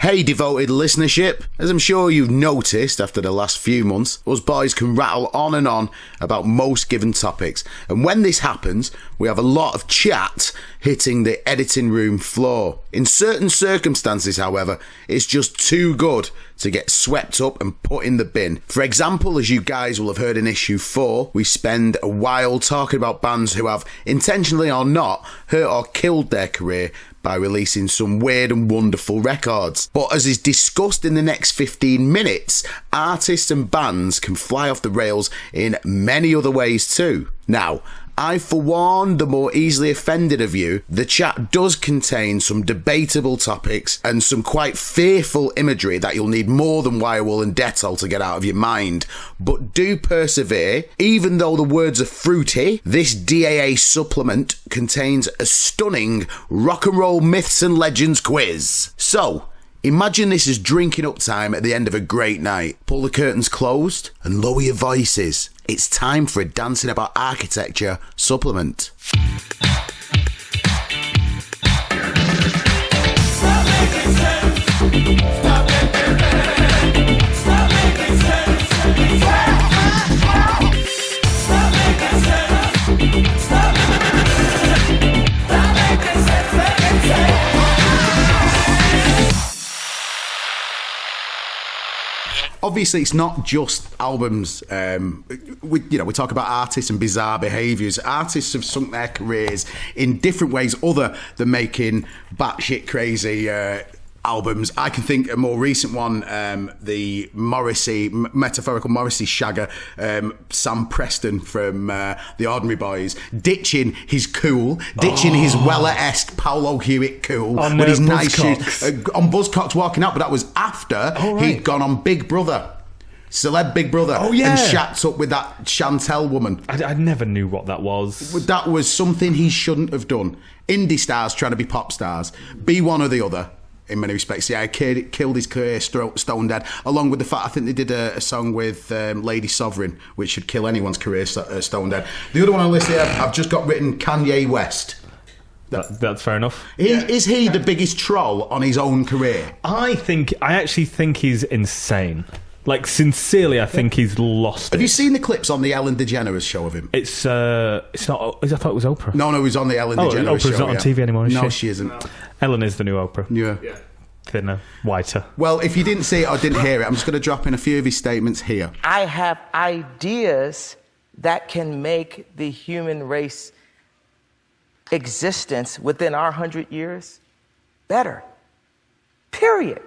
Hey devoted listenership, as I'm sure you've noticed after the last few months, us boys can rattle on and on about most given topics, and when this happens, we have a lot of chat hitting the editing room floor. In certain circumstances, however, it's just too good to get swept up and put in the bin. For example, as you guys will have heard in issue 4, we spend a while talking about bands who have, intentionally or not, hurt or killed their career by releasing some weird and wonderful records. But as is discussed in the next 15 minutes, artists and bands can fly off the rails in many other ways too. Now, I forewarn the more easily offended of you, the chat does contain some debatable topics and some quite fearful imagery that you'll need more than Wirewool and Dettol to get out of your mind. But do persevere. Even though the words are fruity, this DAA supplement contains a stunning rock and roll myths and legends quiz. So, imagine this as drinking up time at the end of a great night. Pull the curtains closed and lower your voices. It's time for a Dancing About Architecture supplement. Obviously, it's not just albums. We talk about artists and bizarre behaviours. Artists have sunk their careers in different ways other than making batshit crazy albums. I can think a more recent one, the metaphorical Morrissey shagger, Sam Preston from The Ordinary Boys, ditching his cool, his Weller-esque Paolo Hewitt cool with his nice shoes on Buzzcocks walking out, but that was after he'd gone on Big Brother. Celeb Big Brother. Oh, yeah. And shacked up with that Chantel woman. I never knew what that was. That was something he shouldn't have done. Indie stars trying to be pop stars. Be one or the other. In many respects, yeah, killed his career stone dead. Along with the fact, I think they did a song with Lady Sovereign, which should kill anyone's career stone dead. The other one on the list here, I've just got written Kanye West. That's fair enough. Is he the biggest troll on his own career? I actually think he's insane. Like, sincerely, I think he's lost it. Have you seen the clips on the Ellen DeGeneres show of him? It's not. I thought it was Oprah. No, he's on the Ellen DeGeneres show. Oprah's not on TV anymore, is she? No, she isn't. No. Ellen is the new Oprah. Yeah. Thinner, whiter. Well, if you didn't see it or didn't hear it, I'm just going to drop in a few of his statements here. I have ideas that can make the human race existence within our 100 years better. Period.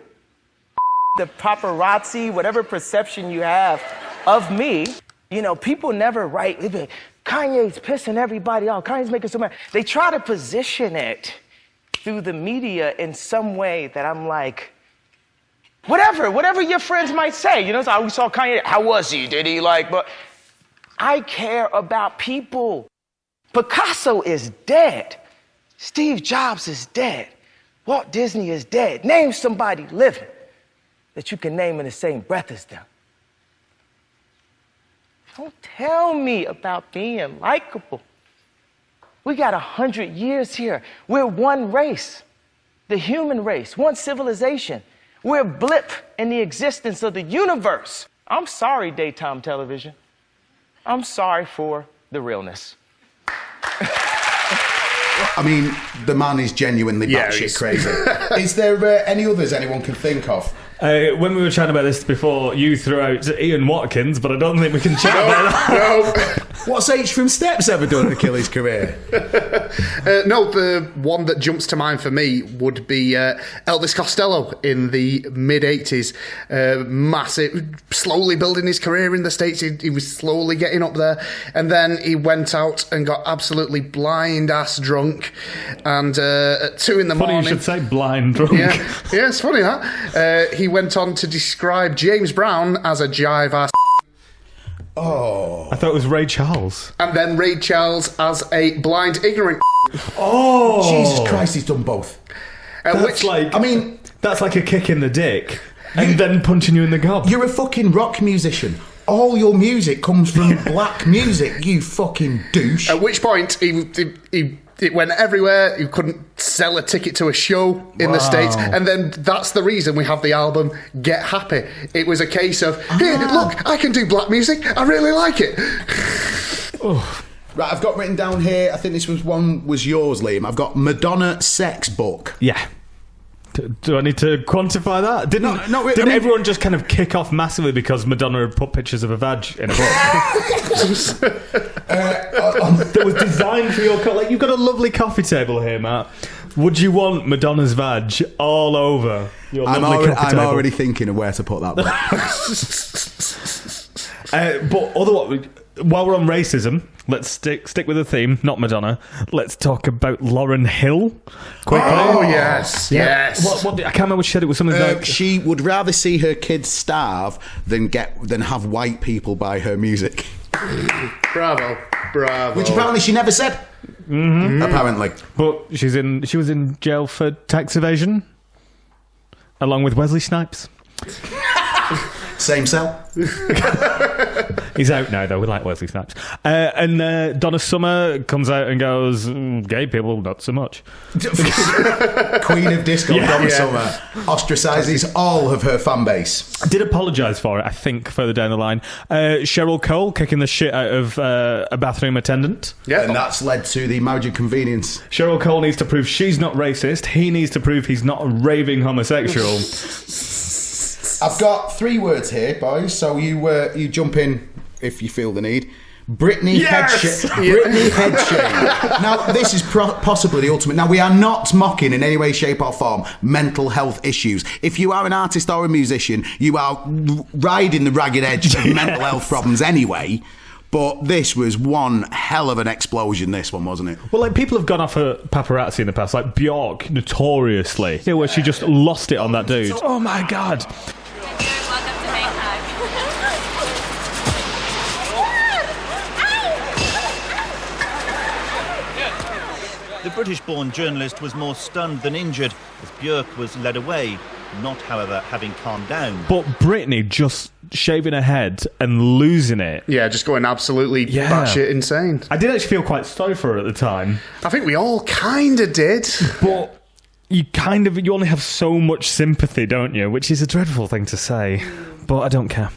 The paparazzi, whatever perception you have of me, people never write, they be like, Kanye's pissing everybody off, Kanye's making so mad. They try to position it through the media in some way that I'm like, whatever your friends might say. So we saw Kanye, how was he? Did he but I care about people. Picasso is dead. Steve Jobs is dead. Walt Disney is dead. Name somebody living that you can name in the same breath as them. Don't tell me about being likable. We got 100 years here. We're one race, the human race, one civilization. We're a blip in the existence of the universe. I'm sorry, daytime television. I'm sorry for the realness. I mean, the man is genuinely batshit crazy. Is there any others anyone can think of? When we were chatting about this before, you threw out Ian Watkins, but I don't think we can chat about that. No. What's H from Steps ever done to kill his career? No, the one that jumps to mind for me would be Elvis Costello in the mid-'80s. Massive, slowly building his career in the States. He was slowly getting up there. And then he went out and got absolutely blind-ass drunk. And at 2 in the morning... Funny you should say blind drunk. Yeah, it's funny that. He went on to describe James Brown as a jive-ass... Oh. I thought it was Ray Charles. And then Ray Charles as a blind, ignorant... Oh! Jesus Christ, he's done both. That's like a kick in the dick and then punching you in the gob. You're a fucking rock musician. All your music comes from black music, you fucking douche. At which point, he It went everywhere. You couldn't sell a ticket to a show in the States. And then that's the reason we have the album Get Happy. It was a case of, hey, look, I can do black music. I really like it. Right, I've got written down here, I think this was yours, Liam. I've got Madonna sex book. Yeah. Do I need to quantify that? Didn't everyone just kind of kick off massively because Madonna had put pictures of a vag in a book? That was designed for your... Like, you've got a lovely coffee table here, Matt. Would you want Madonna's vag all over your lovely coffee table? I'm already thinking of where to put that book. But otherwise, while we're on racism, let's stick with the theme, not Madonna. Let's talk about Lauryn Hill quickly. Oh, yes. What I can't remember what she said. It was something like... She would rather see her kids starve than have white people buy her music. Bravo. Which apparently she never said. Mm-hmm. Apparently. But she was in jail for tax evasion, along with Wesley Snipes. Same cell. He's out now, though. We like Wesley Snipes. And Donna Summer comes out and goes, gay people, not so much. Queen of disco, Donna Summer ostracises all of her fan base. I did apologise for it, I think, further down the line. Cheryl Cole kicking the shit out of a bathroom attendant. Yeah, and that's led to the marriage of convenience. Cheryl Cole needs to prove she's not racist. He needs to prove he's not a raving homosexual. I've got 3 words here, boys, so you jump in if you feel the need. Britney Britney headshame. Now, this is possibly the ultimate. Now, we are not mocking in any way, shape or form mental health issues. If you are an artist or a musician, you are riding the ragged edge of mental health problems anyway. But this was one hell of an explosion, this one, wasn't it? Well, like, people have gone off her paparazzi in the past, like Bjork, notoriously. Yeah, where she just lost it on that dude. Oh, my God. Welcome to Bangkok. The British-born journalist was more stunned than injured as Björk was led away, not, however, having calmed down. But Britney just shaving her head and losing it. Yeah, just going absolutely batshit insane. I did actually feel quite sorry for her at the time. I think we all kind of did. But you only have so much sympathy, don't you? Which is a dreadful thing to say. But I don't care.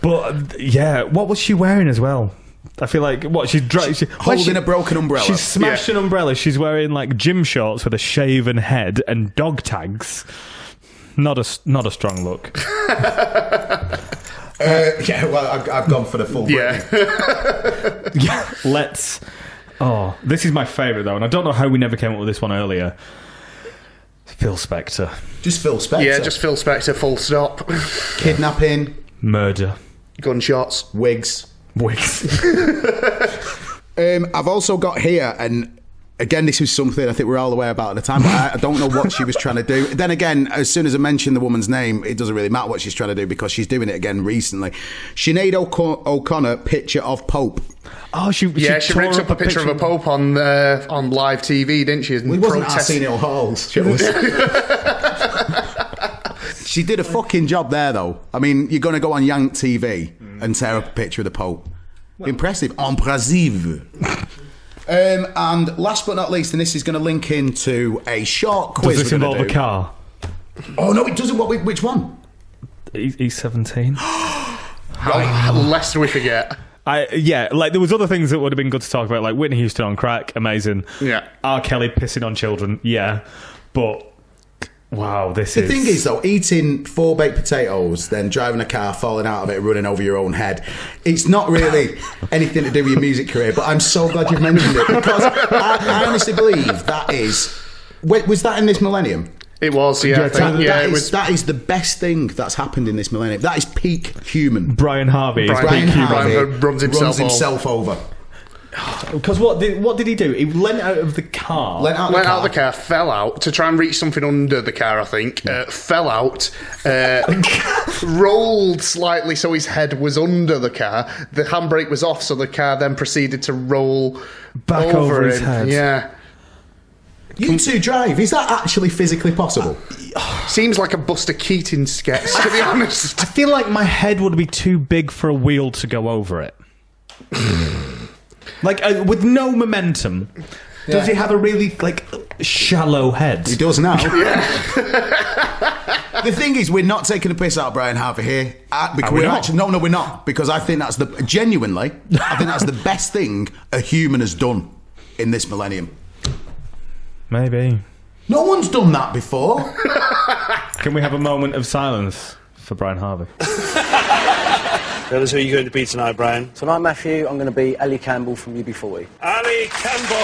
But, yeah, what was she wearing as well? I feel like she's holding a broken umbrella. She's smashed an umbrella. She's wearing like gym shorts with a shaven head and dog tags. Not a strong look. I've gone for the full. Let's. Oh, this is my favourite though, and I don't know how we never came up with this one earlier. Phil Spector. Just Phil Spector. Yeah, just Phil Spector. Full stop. Kidnapping, murder, gunshots, wigs. I've also got here, and again, this was something I think we're all aware about at the time, but I don't know what she was trying to do. Then again, as soon as I mention the woman's name, it doesn't really matter what she's trying to do because she's doing it again recently. Sinead O'Connor, picture of Pope. Oh, she ripped up a picture of a Pope on live TV, didn't she? It wasn't Arsenio Halls. She did a fucking job there, though. I mean, you're going to go on Yank TV and tear up a picture of the Pope. Well, impressive. Impressive. And last but not least, and this is going to link into a short quiz. Does this involve a car? Oh, no, it doesn't. Which one? E17. Lest we forget. There was other things that would have been good to talk about, like Whitney Houston on crack, amazing. Yeah. R. Kelly pissing on children, but... Wow, the thing is, though, eating 4 baked potatoes, then driving a car, falling out of it, running over your own head, it's not really anything to do with your music career, but I'm so glad you've mentioned it, because I honestly believe that is... Wait, was that in this millennium? It was, yeah. That is the best thing that's happened in this millennium. That is peak human. Brian Harvey. Brian Harvey runs himself over. Because what did he do? He leant out of the car. Went out of the car, fell out to try and reach something under the car, I think. Fell out, rolled slightly so his head was under the car. The handbrake was off, so the car then proceeded to roll back over his head. Yeah. You two drive. Is that actually physically possible? Seems like a Buster Keaton sketch, to be honest. I feel like my head would be too big for a wheel to go over it. Like, with no momentum. Does he have a really, like, shallow head? He does now. The thing is, we're not taking a piss out of Brian Harvey here. Because we not? actually, no, we're not. Because I think that's genuinely, I think that's the best thing a human has done in this millennium. Maybe. No one's done that before. Can we have a moment of silence for Brian Harvey? Tell us who you're going to be tonight, Brian. Tonight, Matthew, I'm going to be Ali Campbell from UB40. Ali Campbell.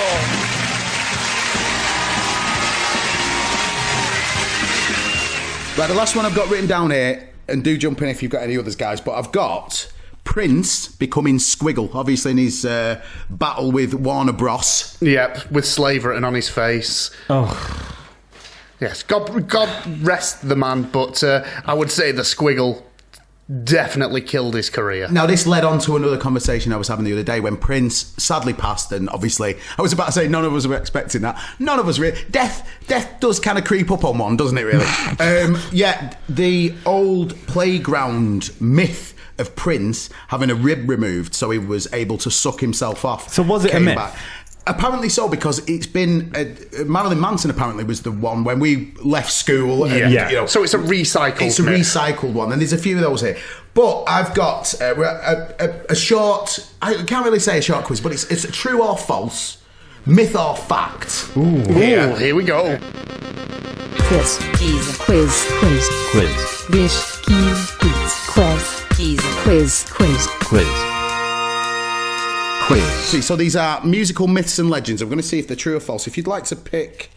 Right, the last one I've got written down here, and do jump in if you've got any others, guys, but I've got Prince becoming Squiggle, obviously in his battle with Warner Bros. Yep, with slave written on his face. Oh. Yes, God rest the man, but I would say the Squiggle definitely killed his career. Now, this led on to another conversation I was having the other day when Prince sadly passed, and obviously, I was about to say none of us were expecting that. None of us really. Death does kind of creep up on one, doesn't it, really? Yeah, the old playground myth of Prince having a rib removed so he was able to suck himself off. So was it a myth? Back. Apparently so, because it's been... Marilyn Manson apparently was the one when we left school. And, Yeah. You know, So it's a recycled It's a myth. recycled one, and there's a few of those here. But I've got a short... I can't really say a short quiz, but it's a true or false, myth or fact. Ooh, here we go. Quiz. Quiz. Bish. Quiz. See, so these are musical myths and legends. I'm going to see if they're true or false. If you'd like to pick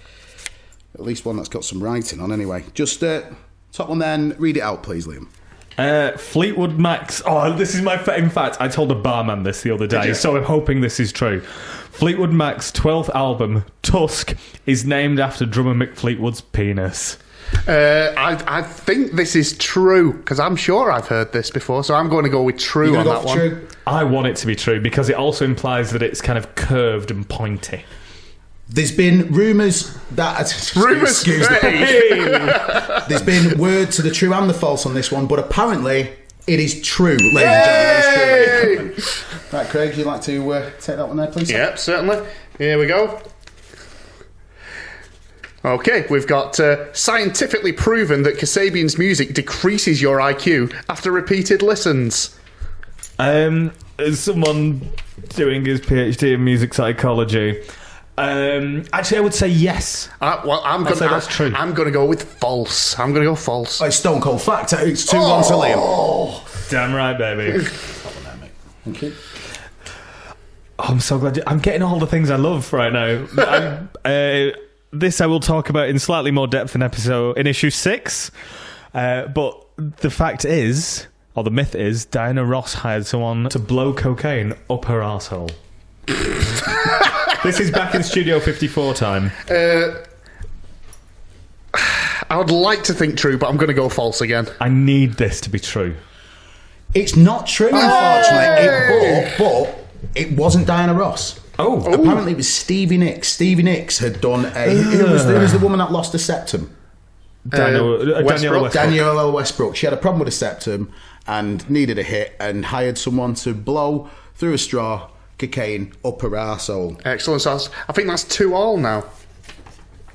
at least one that's got some writing on, anyway. Just top one then, read it out, please, Liam. Fleetwood Mac's... Oh, this is my... In fact, I told a barman this the other day, so I'm hoping this is true. Fleetwood Mac's 12th album, Tusk, is named after drummer Mick Fleetwood's penis. I think this is true, because I'm sure I've heard this before, so I'm going to go with true on that one. True? I want it to be true, because it also implies that it's kind of curved and pointy. There's been rumours that... Rumours? Excuse me. There's been word to the true and the false on this one, but apparently it is true, ladies and gentlemen. It is true, ladies and gentlemen. Right, Craig, would you like to take that one there, please? Yep, certainly. Here we go. Okay, we've got scientifically proven that Kasabian's music decreases your IQ after repeated listens. As someone doing his PhD in music psychology, actually I would say yes. I'm going to go with false. I'm going to go false. Oh, it's stone cold fact. It's 2-1 to Liam. Damn right, baby. Thank you. Oh, I'm so glad. I'm getting all the things I love right now. This I will talk about in slightly more depth in issue 6. But the fact is, or the myth is, Diana Ross hired someone to blow cocaine up her arsehole. This is back in Studio 54 time. I would like to think true, but I'm going to go false again. I need this to be true. It's not true, unfortunately. But it wasn't Diana Ross. Oh. Apparently it was Stevie Nicks. Stevie Nicks had done who was the woman that lost a septum? Daniela Westbrook. She had a problem with a septum and needed a hit and hired someone to blow through a straw cocaine up her arsehole. Excellent. So I think that's 2-2 now.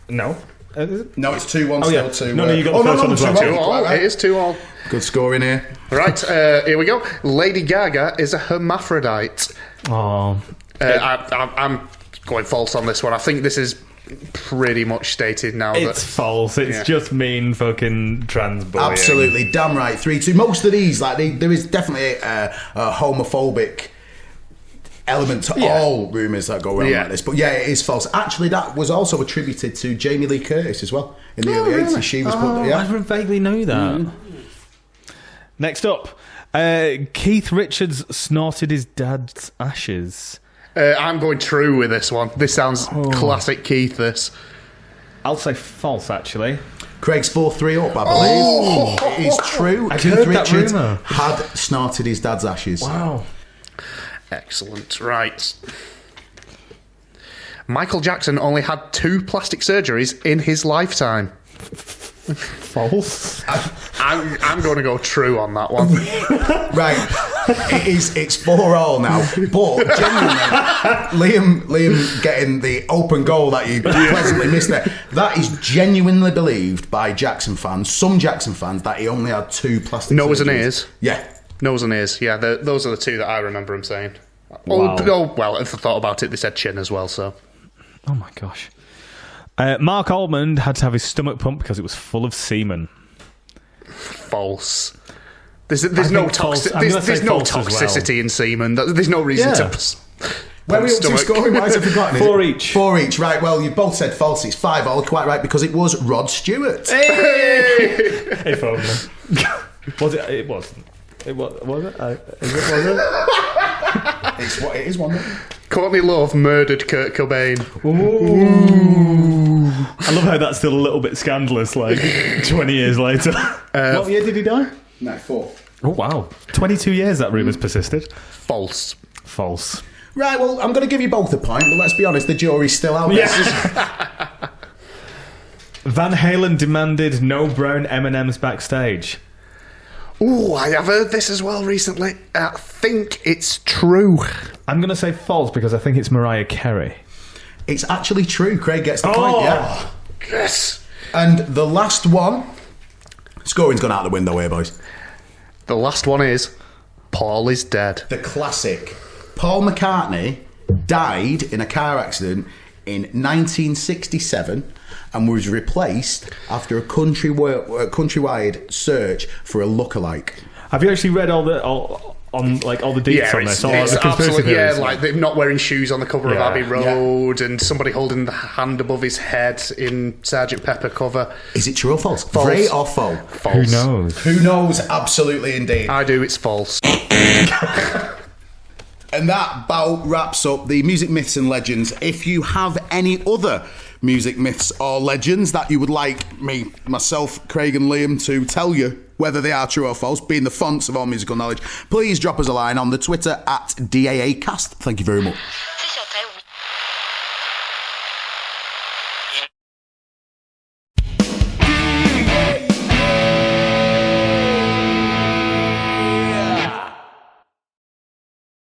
No. No, it's 2-1 still. Yeah. No, you got the first one as well. 2-2. Right. It is 2-2. Good scoring here. Right, here we go. Lady Gaga is a hermaphrodite. Oh. I'm going false on this one. I think this is pretty much stated now. It's false. It's just mean fucking trans boy. Absolutely, damn right. 3-2. Most of these, like there is definitely a homophobic element to all rumours that go around like this. But yeah, it is false. Actually, that was also attributed to Jamie Lee Curtis as well in the early 80s. She was put there. I vaguely know that. Next up, Keith Richards snorted his dad's ashes. I'm going true with this one. This sounds classic Keith, this. I'll say false, actually. Craig's 4-3 up, I believe. It is true. Keith Richards had snorted his dad's ashes. Wow. Excellent. Right. Michael Jackson only had 2 plastic surgeries in his lifetime. False. I'm going to go true on that one. Right. It's 4-4 now. But genuinely, Liam getting the open goal that you pleasantly missed there. That is genuinely believed by Jackson fans, some Jackson fans, that he only had 2 plastic Nose and surgeries. ears. Yeah. Nose and ears. Yeah, those are the 2 that I remember him saying. Wow. Oh, well, if I thought about it, they said chin as well, so. Oh my gosh. Mark Almond had to have his stomach pumped because it was full of semen. False. There's no toxicity in semen. There's no reason to. Where are we up to scoring wise? Have we forgotten? 4 each. 4 each, right. Well, you both said false. It's 5-all, quite right, because it was Rod Stewart. Hey! If only. Was it? It wasn't. It was it? Was it? It's what it is, wasn't it? Courtney Love murdered Kurt Cobain. Ooh. I love how that's still a little bit scandalous, like 20 years later. What year did he die? 94. Oh, wow. 22 years that rumour's persisted. False. False. Right, well, I'm going to give you both a point, but let's be honest, the jury's still out there. Yeah. Van Halen demanded no brown M&Ms backstage. Ooh, I have heard this as well recently. I think it's true. I'm going to say false because I think it's Mariah Carey. It's actually true. Craig gets the point, yeah. Yes. And the last one... Scoring's gone out the window here, boys. The last one is Paul is dead. The classic. Paul McCartney died in a car accident in 1967 and was replaced after a countrywide search for a lookalike. Have you actually read all the deets on this? It's absolutely, like they're not wearing shoes on the cover of Abbey Road, and somebody holding the hand above his head in Sgt. Pepper cover. Is it true or false? False. Vrai or faux? False. Who knows? Who knows? Absolutely, indeed. I do. It's false. And that about wraps up the music myths and legends. If you have any other music myths or legends that you would like myself, Craig and Liam to tell you whether they are true or false, being the fonts of all musical knowledge, please drop us a line on the Twitter at DAACast. Thank you very much.